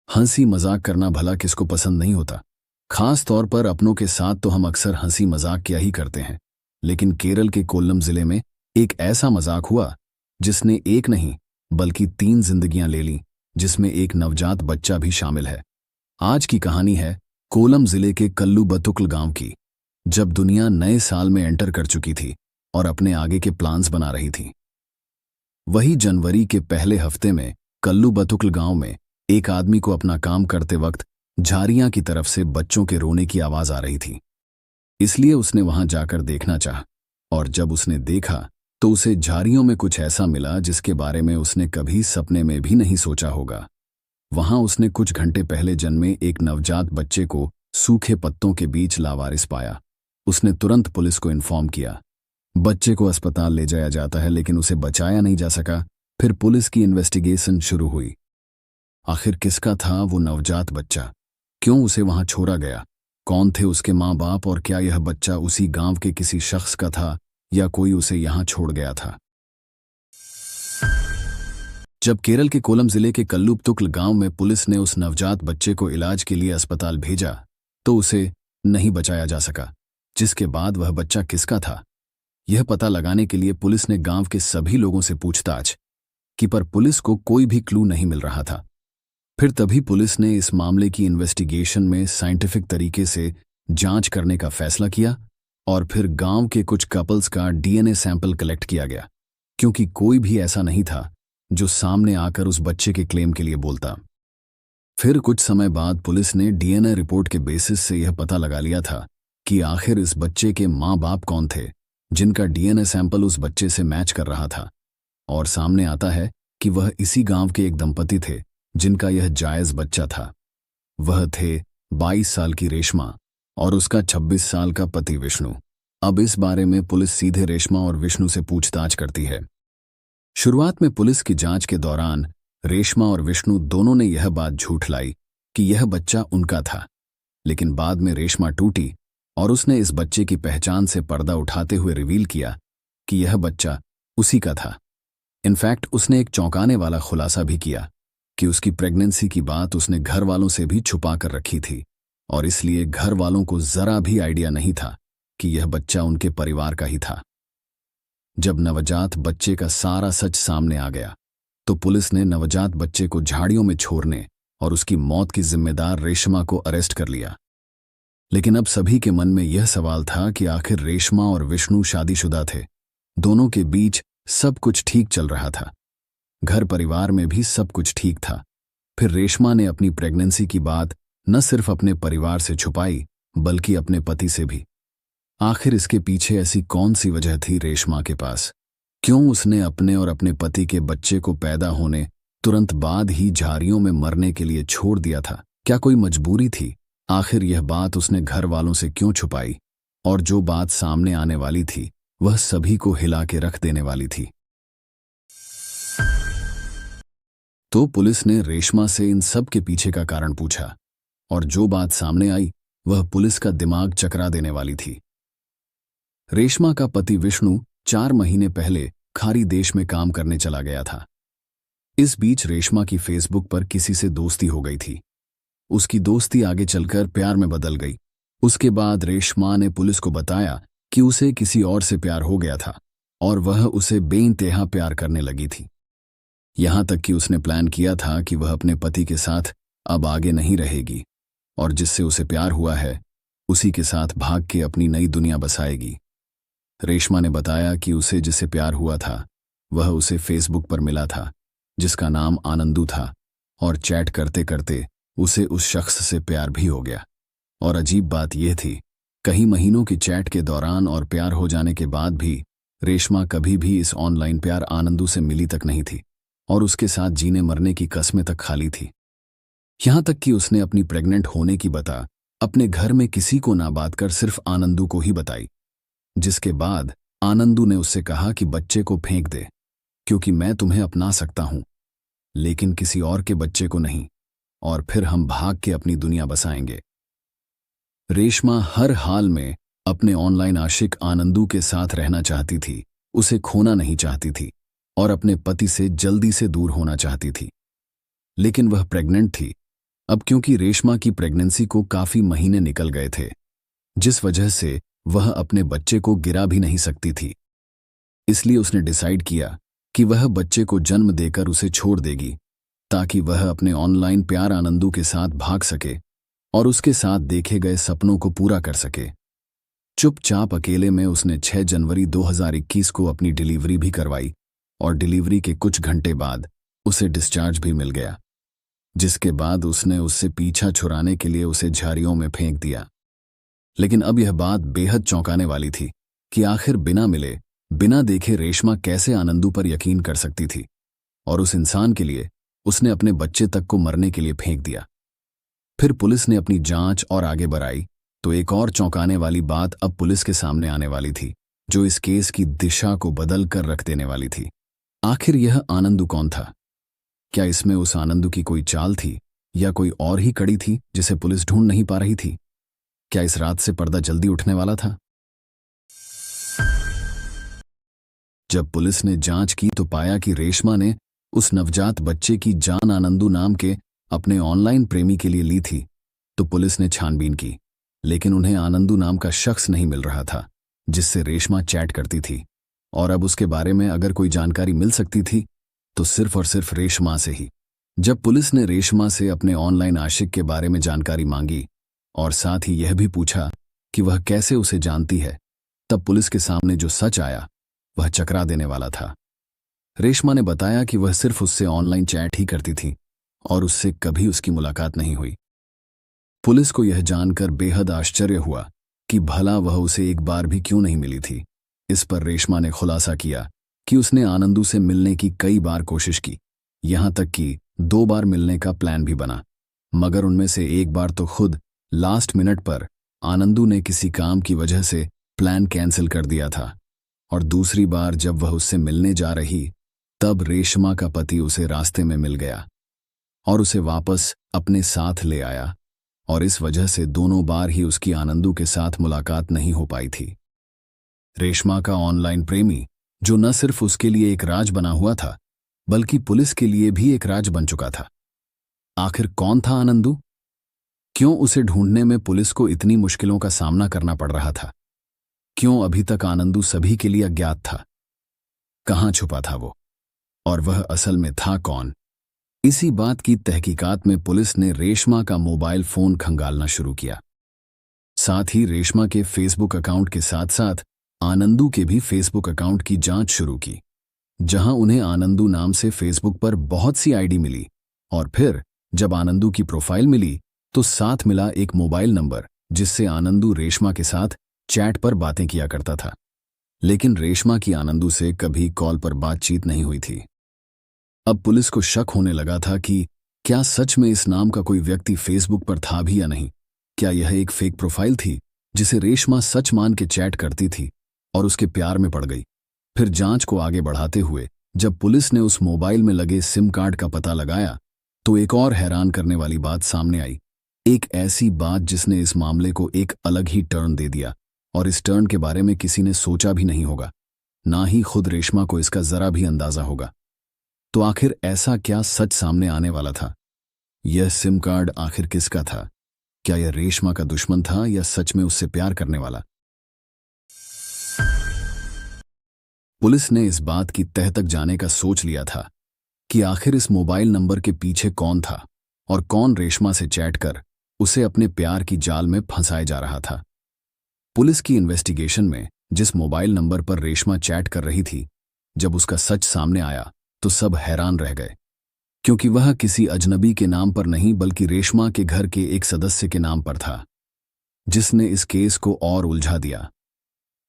हंसी मजाक करना भला किसको पसंद नहीं होता। खास तौर पर अपनों के साथ तो हम अक्सर हंसी मजाक क्या ही करते हैं। लेकिन केरल के कोल्लम जिले में एक ऐसा मजाक हुआ जिसने एक नहीं बल्कि 3 जिंदगियां ले लीं, जिसमें एक नवजात बच्चा भी शामिल है। आज की कहानी है कोल्लम जिले के कल्लुबतुक्ल गांव की, जब दुनिया नए साल में एंटर कर चुकी थी और अपने आगे के प्लान्स बना रही थी। वही जनवरी के पहले हफ्ते में कल्लुबतुक्ल गांव में एक आदमी को अपना काम करते वक्त झारियां की तरफ से बच्चों के रोने की आवाज आ रही थी। इसलिए उसने वहां जाकर देखना चाहा, और जब उसने देखा तो उसे झारियों में कुछ ऐसा मिला जिसके बारे में उसने कभी सपने में भी नहीं सोचा होगा। वहां उसने कुछ घंटे पहले जन्मे एक नवजात बच्चे को सूखे पत्तों के बीच लावारिस पाया। उसने तुरंत पुलिस को इन्फॉर्म किया। बच्चे को अस्पताल ले जाया जाता है, लेकिन उसे बचाया नहीं जा सका। फिर पुलिस की इन्वेस्टिगेशन शुरू हुई। आखिर किसका था वो नवजात बच्चा? क्यों उसे वहां छोड़ा गया? कौन थे उसके माँ बाप? और क्या यह बच्चा उसी गांव के किसी शख्स का था या कोई उसे यहां छोड़ गया था? जब केरल के कोल्लम जिले के कल्लुबतुक्ल गांव में पुलिस ने उस नवजात बच्चे को इलाज के लिए अस्पताल भेजा तो उसे नहीं बचाया जा सका। जिसके बाद वह बच्चा किसका था, यह पता लगाने के लिए पुलिस ने गांव के सभी लोगों से पूछताछ की, पर पुलिस को कोई भी क्लू नहीं मिल रहा था। फिर तभी पुलिस ने इस मामले की इन्वेस्टिगेशन में साइंटिफिक तरीके से जांच करने का फैसला किया, और फिर गांव के कुछ कपल्स का डीएनए सैंपल कलेक्ट किया गया, क्योंकि कोई भी ऐसा नहीं था जो सामने आकर उस बच्चे के क्लेम के लिए बोलता। फिर कुछ समय बाद पुलिस ने डीएनए रिपोर्ट के बेसिस से यह पता लगा लिया था कि आखिर इस बच्चे के माँ बाप कौन थे, जिनका डीएनए सैंपल उस बच्चे से मैच कर रहा था। और सामने आता है कि वह इसी गांव के एक दंपति थे जिनका यह जायज बच्चा था। वह थे 22 साल की रेशमा और उसका 26 साल का पति विष्णु। अब इस बारे में पुलिस सीधे रेशमा और विष्णु से पूछताछ करती है। शुरुआत में पुलिस की जांच के दौरान रेशमा और विष्णु दोनों ने यह बात झूठ लाई कि यह बच्चा उनका था, लेकिन बाद में रेशमा टूटी और उसने इस बच्चे की पहचान से पर्दा उठाते हुए रिवील किया कि यह बच्चा उसी का था। इनफैक्ट उसने एक चौंकाने वाला खुलासा भी किया कि उसकी प्रेगनेंसी की बात उसने घर वालों से भी छुपा कर रखी थी, और इसलिए घर वालों को जरा भी आइडिया नहीं था कि यह बच्चा उनके परिवार का ही था। जब नवजात बच्चे का सारा सच सामने आ गया तो पुलिस ने नवजात बच्चे को झाड़ियों में छोड़ने और उसकी मौत की जिम्मेदार रेशमा को अरेस्ट कर लिया। लेकिन अब सभी के मन में यह सवाल था कि आखिर रेशमा और विष्णु शादीशुदा थे। दोनों के बीच सब कुछ ठीक चल रहा था, घर परिवार में भी सब कुछ ठीक था। फिर रेशमा ने अपनी प्रेगनेंसी की बात न सिर्फ अपने परिवार से छुपाई बल्कि अपने पति से भी। आखिर इसके पीछे ऐसी कौन सी वजह थी रेशमा के पास? क्यों उसने अपने और अपने पति के बच्चे को पैदा होने तुरंत बाद ही झारियों में मरने के लिए छोड़ दिया था? क्या कोई मजबूरी थी? आखिर यह बात उसने घर वालों से क्यों छुपाई? और जो बात सामने आने वाली थी वह सभी को हिला के रख देने वाली थी। तो पुलिस ने रेशमा से इन सब के पीछे का कारण पूछा, और जो बात सामने आई वह पुलिस का दिमाग चकरा देने वाली थी। रेशमा का पति विष्णु 4 महीने पहले खाड़ी देश में काम करने चला गया था। इस बीच रेशमा की फेसबुक पर किसी से दोस्ती हो गई थी। उसकी दोस्ती आगे चलकर प्यार में बदल गई। उसके बाद रेशमा ने पुलिस को बताया कि उसे किसी और से प्यार हो गया था और वह उसे बेइंतहा प्यार करने लगी थी। यहां तक कि उसने प्लान किया था कि वह अपने पति के साथ अब आगे नहीं रहेगी और जिससे उसे प्यार हुआ है उसी के साथ भाग के अपनी नई दुनिया बसाएगी। रेशमा ने बताया कि उसे जिससे प्यार हुआ था वह उसे फेसबुक पर मिला था, जिसका नाम आनंदू था, और चैट करते करते उसे उस शख्स से प्यार भी हो गया। और अजीब बात यह थी, कई महीनों की चैट के दौरान और प्यार हो जाने के बाद भी रेशमा कभी भी इस ऑनलाइन प्यार आनंदू से मिली तक नहीं थी और उसके साथ जीने मरने की कस्में तक खाली थी। यहां तक कि उसने अपनी प्रेग्नेंट होने की बता अपने घर में किसी को ना बात कर सिर्फ आनंदू को ही बताई, जिसके बाद आनंदू ने उससे कहा कि बच्चे को फेंक दे, क्योंकि मैं तुम्हें अपना सकता हूं लेकिन किसी और के बच्चे को नहीं, और फिर हम भाग के अपनी दुनिया बसाएंगे। रेशमा हर हाल में अपने ऑनलाइन आशिक आनंदू के साथ रहना चाहती थी, उसे खोना नहीं चाहती थी और अपने पति से जल्दी से दूर होना चाहती थी। लेकिन वह प्रेग्नेंट थी अब क्योंकि रेशमा की प्रेगनेंसी को काफी महीने निकल गए थे, जिस वजह से वह अपने बच्चे को गिरा भी नहीं सकती थी, इसलिए उसने डिसाइड किया कि वह बच्चे को जन्म देकर उसे छोड़ देगी, ताकि वह अपने ऑनलाइन प्यार आनंदू के साथ भाग सके और उसके साथ देखे गए सपनों को पूरा कर सके। चुपचाप अकेले में उसने 6 जनवरी 2021 को अपनी डिलीवरी भी करवाई और डिलीवरी के कुछ घंटे बाद उसे डिस्चार्ज भी मिल गया, जिसके बाद उसने उससे पीछा छुड़ाने के लिए उसे झाड़ियों में फेंक दिया। लेकिन अब यह बात बेहद चौंकाने वाली थी कि आखिर बिना मिले, बिना देखे रेशमा कैसे आनंदू पर यकीन कर सकती थी, और उस इंसान के लिए उसने अपने बच्चे तक को मरने के लिए फेंक दिया। फिर पुलिस ने अपनी जांच और आगे बढ़ाई तो एक और चौंकाने वाली बात अब पुलिस के सामने आने वाली थी, जो इस केस की दिशा को बदल कर रख देने वाली थी। आखिर यह आनंदू कौन था? क्या इसमें उस आनंदू की कोई चाल थी या कोई और ही कड़ी थी जिसे पुलिस ढूंढ नहीं पा रही थी? क्या इस रात से पर्दा जल्दी उठने वाला था? जब पुलिस ने जांच की तो पाया कि रेशमा ने उस नवजात बच्चे की जान आनंदू नाम के अपने ऑनलाइन प्रेमी के लिए ली थी, तो पुलिस ने छानबीन की, लेकिन उन्हें आनंदू नाम का शख्स नहीं मिल रहा था जिससे रेशमा चैट करती थी, और अब उसके बारे में अगर कोई जानकारी मिल सकती थी तो सिर्फ और सिर्फ रेशमा से ही। जब पुलिस ने रेशमा से अपने ऑनलाइन आशिक के बारे में जानकारी मांगी और साथ ही यह भी पूछा कि वह कैसे उसे जानती है, तब पुलिस के सामने जो सच आया वह चकरा देने वाला था। रेशमा ने बताया कि वह सिर्फ उससे ऑनलाइन चैट ही करती थी और उससे कभी उसकी मुलाकात नहीं हुई। पुलिस को यह जानकर बेहद आश्चर्य हुआ कि भला वह उसे एक बार भी क्यों नहीं मिली थी। इस पर रेशमा ने खुलासा किया कि उसने आनंदू से मिलने की कई बार कोशिश की, यहां तक कि 2 बार मिलने का प्लान भी बना, मगर उनमें से एक बार तो खुद लास्ट मिनट पर आनंदू ने किसी काम की वजह से प्लान कैंसिल कर दिया था, और दूसरी बार जब वह उससे मिलने जा रही तब रेशमा का पति उसे रास्ते में मिल गया और उसे वापस अपने साथ ले आया, और इस वजह से दोनों बार ही उसकी आनंदू के साथ मुलाकात नहीं हो पाई थी। रेशमा का ऑनलाइन प्रेमी, जो न सिर्फ उसके लिए एक राज बना हुआ था बल्कि पुलिस के लिए भी एक राज बन चुका था। आखिर कौन था आनंदू? क्यों उसे ढूंढने में पुलिस को इतनी मुश्किलों का सामना करना पड़ रहा था? क्यों अभी तक आनंदू सभी के लिए अज्ञात था? कहां छुपा था वो, और वह असल में था कौन? इसी बात की तहकीकात में पुलिस ने रेशमा का मोबाइल फोन खंगालना शुरू किया। साथ ही रेशमा के फेसबुक अकाउंट के साथ साथ आनंदू के भी फेसबुक अकाउंट की जांच शुरू की, जहां उन्हें आनंदू नाम से फेसबुक पर बहुत सी आईडी मिली, और फिर जब आनंदू की प्रोफाइल मिली तो साथ मिला एक मोबाइल नंबर जिससे आनंदू रेशमा के साथ चैट पर बातें किया करता था, लेकिन रेशमा की आनंदू से कभी कॉल पर बातचीत नहीं हुई थी। अब पुलिस को शक होने लगा था कि क्या सच में इस नाम का कोई व्यक्ति फेसबुक पर था भी या नहीं। क्या यह एक फेक प्रोफाइल थी जिसे रेशमा सच मान के चैट करती थी और उसके प्यार में पड़ गई? फिर जांच को आगे बढ़ाते हुए जब पुलिस ने उस मोबाइल में लगे सिम कार्ड का पता लगाया तो एक और हैरान करने वाली बात सामने आई, एक ऐसी बात जिसने इस मामले को एक अलग ही टर्न दे दिया, और इस टर्न के बारे में किसी ने सोचा भी नहीं होगा, ना ही खुद रेशमा को इसका जरा भी अंदाजा होगा। तो आखिर ऐसा क्या सच सामने आने वाला था? यह सिम कार्ड आखिर किसका था? क्या यह रेशमा का दुश्मन था या सच में उससे प्यार करने वाला? पुलिस ने इस बात की तह तक जाने का सोच लिया था कि आखिर इस मोबाइल नंबर के पीछे कौन था और कौन रेशमा से चैट कर उसे अपने प्यार की जाल में फंसाए जा रहा था। पुलिस की इन्वेस्टिगेशन में जिस मोबाइल नंबर पर रेशमा चैट कर रही थी, जब उसका सच सामने आया तो सब हैरान रह गए, क्योंकि वह किसी अजनबी के नाम पर नहीं बल्कि रेशमा के घर के एक सदस्य के नाम पर था, जिसने इस केस को और उलझा दिया।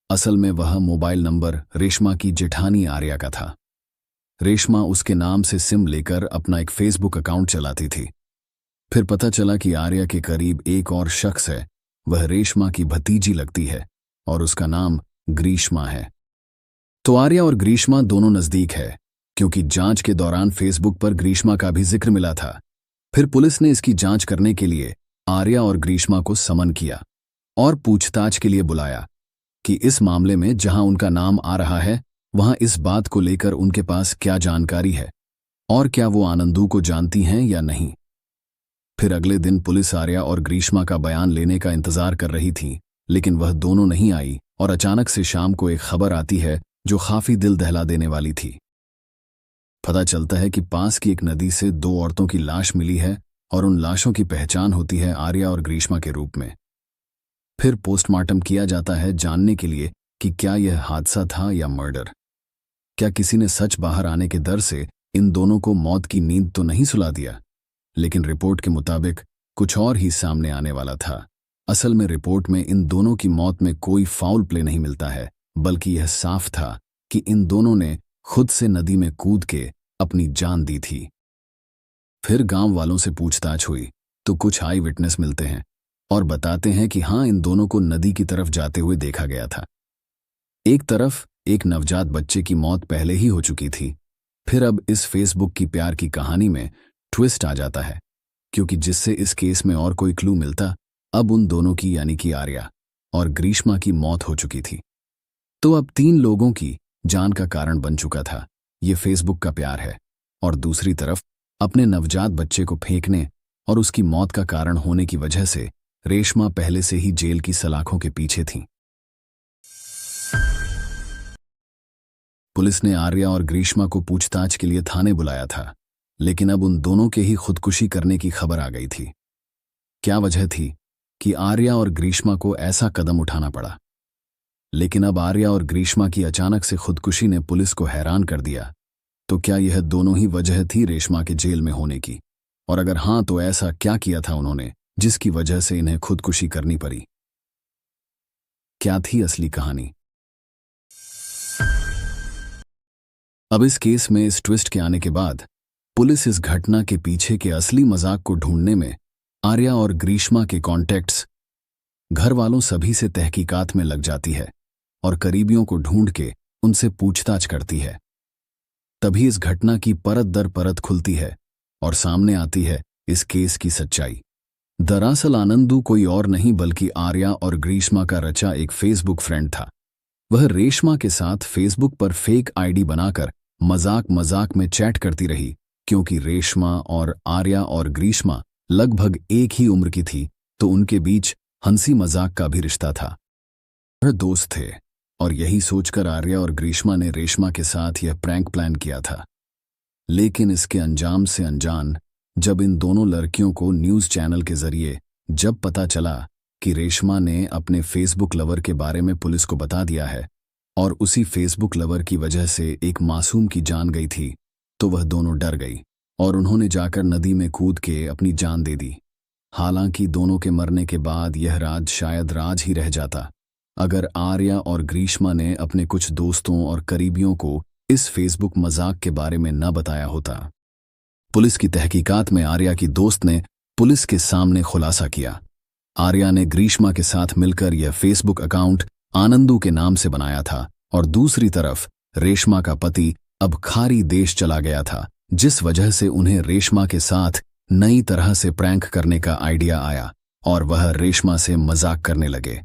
असल में वह मोबाइल नंबर रेशमा की जेठानी आर्या का था। रेशमा उसके नाम से सिम लेकर अपना एक फेसबुक अकाउंट चलाती थी। फिर पता चला कि आर्या के करीब एक और शख्स है, वह रेशमा की भतीजी लगती है और उसका नाम ग्रीष्मा है। तो आर्या और ग्रीष्मा दोनों नजदीक है, क्योंकि जांच के दौरान फेसबुक पर ग्रीष्मा का भी जिक्र मिला था। फिर पुलिस ने इसकी जांच करने के लिए आर्या और ग्रीष्मा को समन किया और पूछताछ के लिए बुलाया कि इस मामले में जहां उनका नाम आ रहा है वहां इस बात को लेकर उनके पास क्या जानकारी है और क्या वो आनंदू को जानती हैं या नहीं। फिर अगले दिन पुलिस आर्या और ग्रीष्मा का बयान लेने का इंतजार कर रही थी, लेकिन वह दोनों नहीं आई और अचानक से शाम को एक खबर आती है जो काफी दिल दहला देने वाली थी। पता चलता है कि पास की एक नदी से 2 औरतों की लाश मिली है और उन लाशों की पहचान होती है आर्या और ग्रीष्मा के रूप में। फिर पोस्टमार्टम किया जाता है जानने के लिए कि क्या यह हादसा था या मर्डर। क्या किसी ने सच बाहर आने के डर से इन दोनों को मौत की नींद तो नहीं सुला दिया? लेकिन रिपोर्ट के मुताबिक कुछ और ही सामने आने वाला था। असल में रिपोर्ट में इन दोनों की मौत में कोई फाउल प्ले नहीं मिलता है, बल्कि यह साफ था कि इन दोनों ने खुद से नदी में कूद के अपनी जान दी थी। फिर गांव वालों से पूछताछ हुई तो कुछ आई विटनेस मिलते हैं और बताते हैं कि हाँ, इन दोनों को नदी की तरफ जाते हुए देखा गया था। एक तरफ एक नवजात बच्चे की मौत पहले ही हो चुकी थी। फिर अब इस फेसबुक की प्यार की कहानी में ट्विस्ट आ जाता है, क्योंकि जिससे इस केस में और कोई क्लू मिलता, अब उन दोनों की यानी कि आर्या और ग्रीष्मा की मौत हो चुकी थी। तो अब 3 लोगों की जान का कारण बन चुका था ये फेसबुक का प्यार है, और दूसरी तरफ अपने नवजात बच्चे को फेंकने और उसकी मौत का कारण होने की वजह से रेशमा पहले से ही जेल की सलाखों के पीछे थी। पुलिस ने आर्या और ग्रीष्मा को पूछताछ के लिए थाने बुलाया था, लेकिन अब उन दोनों के ही खुदकुशी करने की खबर आ गई थी। क्या वजह थी कि आर्या और ग्रीष्मा को ऐसा कदम उठाना पड़ा? लेकिन अब आर्या और ग्रीष्मा की अचानक से खुदकुशी ने पुलिस को हैरान कर दिया। तो क्या यह दोनों ही वजह थी रेशमा के जेल में होने की? और अगर हां, तो ऐसा क्या किया था उन्होंने जिसकी वजह से इन्हें खुदकुशी करनी पड़ी? क्या थी असली कहानी? अब इस केस में इस ट्विस्ट के आने के बाद पुलिस इस घटना के पीछे के असली मजाक को ढूंढने में आर्या और ग्रीष्मा के कॉन्टैक्ट्स, घर वालों सभी से तहकीकात में लग जाती है और करीबियों को ढूंढ के उनसे पूछताछ करती है। तभी इस घटना की परत दर परत खुलती है और सामने आती है इस केस की सच्चाई। दरअसल आनंदू कोई और नहीं बल्कि आर्या और ग्रीष्मा का रचा एक फेसबुक फ्रेंड था। वह रेशमा के साथ फेसबुक पर फेक आईडी बनाकर मजाक मजाक में चैट करती रही, क्योंकि रेशमा और आर्या और ग्रीष्मा लगभग एक ही उम्र की थी, तो उनके बीच हंसी मजाक का भी रिश्ता था। वह दोस्त थे और यही सोचकर आर्या और ग्रीष्मा ने रेशमा के साथ यह प्रैंक प्लान किया था। लेकिन इसके अंजाम से अनजान जब इन दोनों लड़कियों को न्यूज़ चैनल के जरिए जब पता चला कि रेशमा ने अपने फेसबुक लवर के बारे में पुलिस को बता दिया है और उसी फेसबुक लवर की वजह से एक मासूम की जान गई थी, तो वह दोनों डर गई और उन्होंने जाकर नदी में कूद के अपनी जान दे दी। हालांकि दोनों के मरने के बाद यह राज शायद राज ही रह जाता अगर आर्या और ग्रीष्मा ने अपने कुछ दोस्तों और करीबियों को इस फेसबुक मजाक के बारे में न बताया होता। पुलिस की तहकीकात में आर्या की दोस्त ने पुलिस के सामने खुलासा किया। आर्या ने ग्रीष्मा के साथ मिलकर यह फेसबुक अकाउंट आनंदू के नाम से बनाया था और दूसरी तरफ रेशमा का पति अब खारी देश चला गया था, जिस वजह से उन्हें रेशमा के साथ नई तरह से प्रैंक करने का आइडिया आया और वह रेशमा से मजाक करने लगे।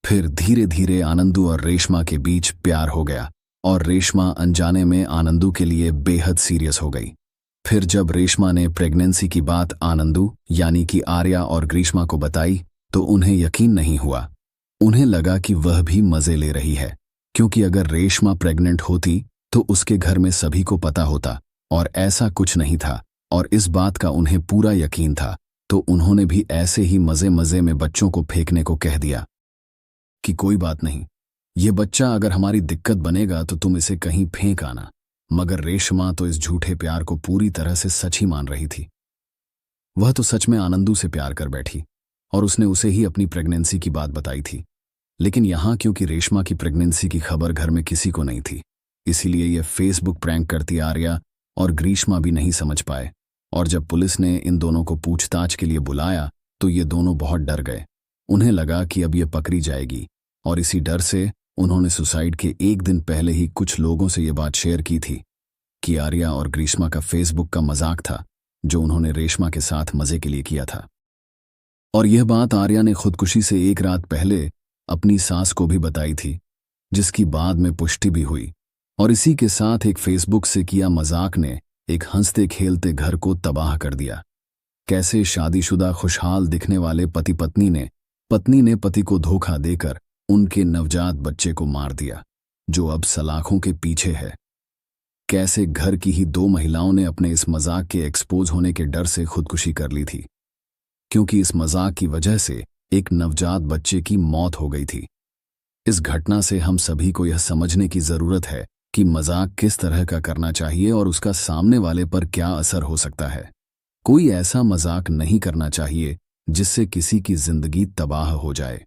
फिर धीरे धीरे आनंदू और रेशमा के बीच प्यार हो गया और रेशमा अनजाने में आनंदू के लिए बेहद सीरियस हो गई। फिर जब रेशमा ने प्रेगनेंसी की बात आनंदू यानी कि आर्या और ग्रीष्मा को बताई तो उन्हें यकीन नहीं हुआ। उन्हें लगा कि वह भी मजे ले रही है, क्योंकि अगर रेशमा प्रेग्नेंट होती तो उसके घर में सभी को पता होता, और ऐसा कुछ नहीं था और इस बात का उन्हें पूरा यकीन था। तो उन्होंने भी ऐसे ही मजे मजे में बच्चों को फेंकने को कह दिया कि कोई बात नहीं, ये बच्चा अगर हमारी दिक्कत बनेगा तो तुम इसे कहीं फेंक आना। मगर रेशमा तो इस झूठे प्यार को पूरी तरह से सच ही मान रही थी। वह तो सच में आनंदू से प्यार कर बैठी और उसने उसे ही अपनी प्रेगनेंसी की बात बताई थी। लेकिन यहाँ क्योंकि रेशमा की प्रेगनेंसी की खबर घर में किसी को नहीं थी, इसीलिए यह फेसबुक प्रैंक करती आर्या और ग्रीष्मा भी नहीं समझ पाए। और जब पुलिस ने इन दोनों को पूछताछ के लिए बुलाया तो ये दोनों बहुत डर गए। उन्हें लगा कि अब ये पकड़ी जाएगी और इसी डर से उन्होंने सुसाइड के एक दिन पहले ही कुछ लोगों से ये बात शेयर की थी कि आर्या और ग्रीष्मा का फेसबुक का मजाक था जो उन्होंने रेशमा के साथ मजे के लिए किया था। और यह बात आर्या ने खुदकुशी से एक रात पहले अपनी सास को भी बताई थी, जिसकी बाद में पुष्टि भी हुई। और इसी के साथ एक फेसबुक से किया मजाक ने एक हंसते खेलते घर को तबाह कर दिया। कैसे शादीशुदा खुशहाल दिखने वाले पत्नी ने पति को धोखा देकर उनके नवजात बच्चे को मार दिया, जो अब सलाखों के पीछे है। कैसे घर की ही 2 महिलाओं ने अपने इस मजाक के एक्सपोज होने के डर से खुदकुशी कर ली थी, क्योंकि इस मजाक की वजह से एक नवजात बच्चे की मौत हो गई थी। इस घटना से हम सभी को यह समझने की जरूरत है कि मजाक किस तरह का करना चाहिए और उसका सामने वाले पर क्या असर हो सकता है। कोई ऐसा मजाक नहीं करना चाहिए जिससे किसी की जिंदगी तबाह हो जाए।